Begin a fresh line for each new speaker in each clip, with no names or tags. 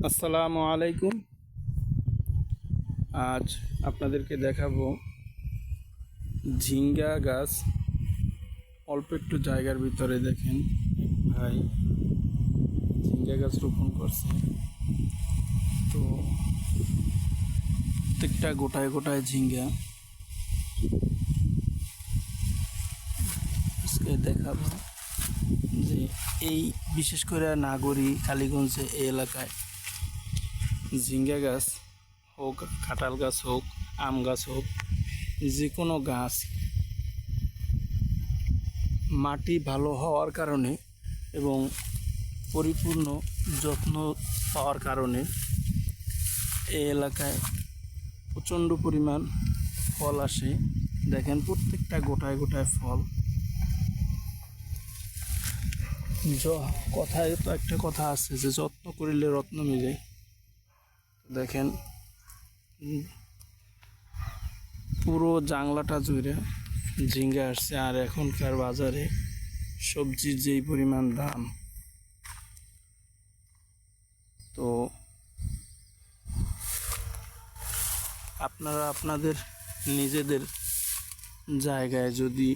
আসসালামু আলাইকুম। আজ আপনাদেরকে দেখাবো ঝিঙ্গা গাছ। অল্প একটু জায়গার ভিতরে দেখেন ভাই ঝিঙ্গা গাছ রোপণ করছে। তো প্রত্যেকটা গোটায় গোটায় ঝিঙ্গা। আজকে দেখাবো যে এই বিশেষ করে নাগরী কালীগঞ্জে এই এলাকায় ঝিঙ্গা গাছ হোক, কাঁঠাল গাছ হোক, আম গাছ হোক, যে কোনো গাছ মাটি ভালো হওয়ার কারণে এবং পরিপূর্ণ যত্ন পাওয়ার কারণে এই এলাকায় প্রচণ্ড পরিমাণ ফল আসে। দেখেন প্রত্যেকটা গোটায় গোটায় ফল। কথায় তো একটা কথা আছে যে যত্ন করিলে রত্ন মিলে। দেখেন পুরো জাংলাটা জুড়ে ঝিঙ্গা আসছে। আর এখনকার বাজারে সবজির যেই পরিমাণ দাম, তো আপনারা আপনাদের নিজেদের জায়গায় যদি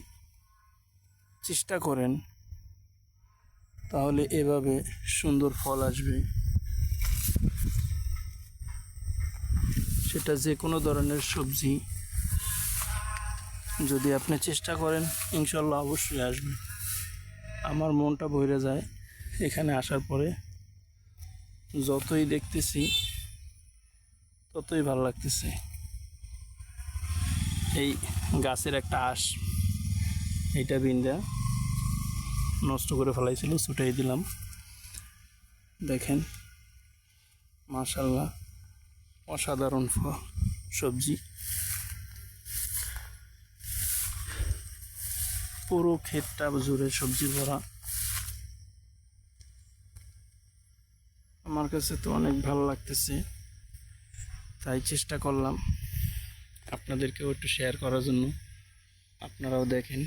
চেষ্টা করেন তাহলে এভাবে সুন্দর ফল আসবে। সেটা যে কোনো ধরনের সবজি যদি আপনি চেষ্টা করেন ইনশাল্লাহ অবশ্যই আসবে। আমার মনটা ভরে যায় এখানে আসার পরে। যতই দেখতেছি ততই ভালো লাগতেছে। এই গাছের একটা আঁশ এইটা বিন্দা নষ্ট করে ফেলাইছিল, ছুটাই দিলাম। দেখেন মাশাআল্লাহ অসাধারণ সবজি। পুরো ক্ষেতটা জুড়ে সবজি ভরা। আমার কাছে তো অনেক ভালো লাগতেছে, তাই চেষ্টা করলাম আপনাদেরকেও একটু শেয়ার করার জন্য। আপনারাও দেখেন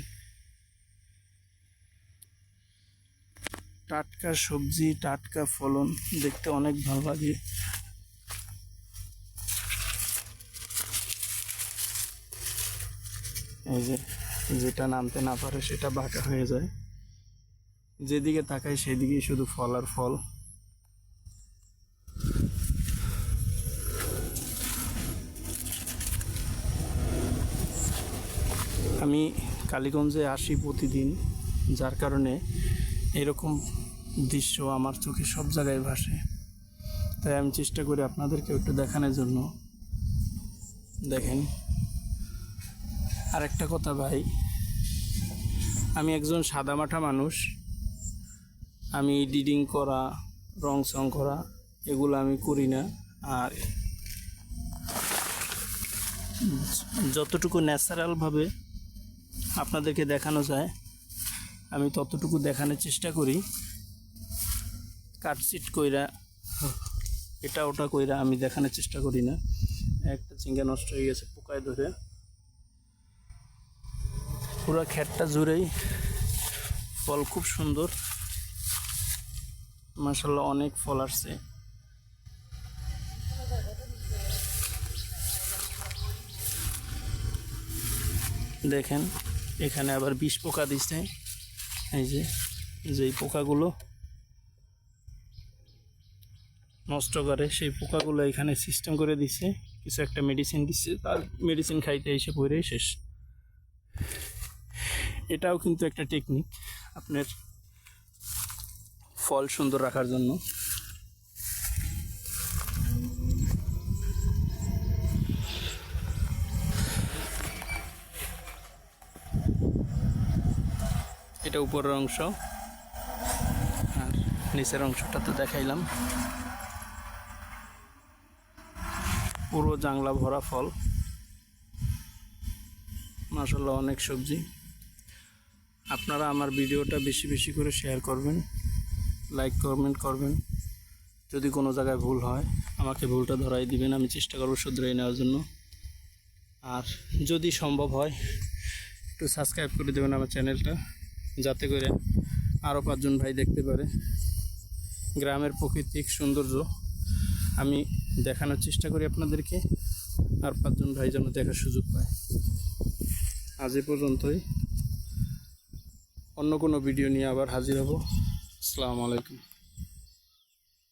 টাটকা সবজি, টাটকা ফলন দেখতে অনেক ভালো লাগে। এই যে যেটা নামতে না পারে সেটা বাঁকা হয়ে যায়, যেদিকে তাকায় সেদিকেই শুধু ফল আর ফল। আমি কালীগঞ্জে আসি প্রতিদিন, যার কারণে এরকম দৃশ্য আমার চোখে সব জায়গায় ভাসে। তাই আমি চেষ্টা করি আপনাদেরকে একটু দেখানোর জন্য। দেখেন আর একটা কথা ভাই, আমি একজন সাদামাটা মানুষ। আমি এডিটিং করা, রং সং করা এগুলো আমি করি না। আর যতটুকু ন্যাচারালভাবে আপনাদেরকে দেখানো যায় আমি ততটুকু দেখানোর চেষ্টা করি। কাটছিট কইরা এটা ওটা কইরা আমি দেখানোর চেষ্টা করি না। একটা ঝিঙ্গা নষ্ট হয়ে গেছে পোকায় ধরে। পুরো ক্ষেতটা জুড়েই ফল, খুব সুন্দর মাশাআল্লাহ, অনেক ফল আসছে। দেখেন এখানে আবার বিষ পোকা দিচ্ছে। এই যে যেই পোকাগুলো নষ্ট করে সেই পোকাগুলো এখানে সিস্টেম করে দিচ্ছে, কিছু একটা মেডিসিন দিচ্ছে, তার মেডিসিন খাইতে এসে পড়েই শেষ। এটাও কিন্তু একটা টেকনিক আপনার ফল সুন্দর রাখার জন্য। এটা উপরের অংশ, আর নিচের অংশটা তো দেখাইলাম। পুরো জাংলা ভরা ফল মাশাআল্লাহ, অনেক সবজি। আপনারা আমার ভিডিওটা বেশি বেশি করে শেয়ার করবেন, লাইক কমেন্ট করবেন। যদি কোনো জায়গায় ভুল হয় আমাকে ভুলটা ধরাই দিবেন, আমি চেষ্টা করব শুধরাই নেওয়ার জন্য। আর যদি সম্ভব হয় একটু সাবস্ক্রাইব করে দেবেন আমার চ্যানেলটা, যাতে করে আরও 5 জন ভাই দেখতে পারে গ্রামের প্রাকৃতিক সৌন্দর্য। আমি দেখানোর চেষ্টা করি আপনাদেরকে, আর 5 জন ভাই যেন দেখার সুযোগ পায়। আজ এ পর্যন্তই, অন্য কোনো ভিডিও নিয়ে আবার হাজির হব। আসসালামু আলাইকুম।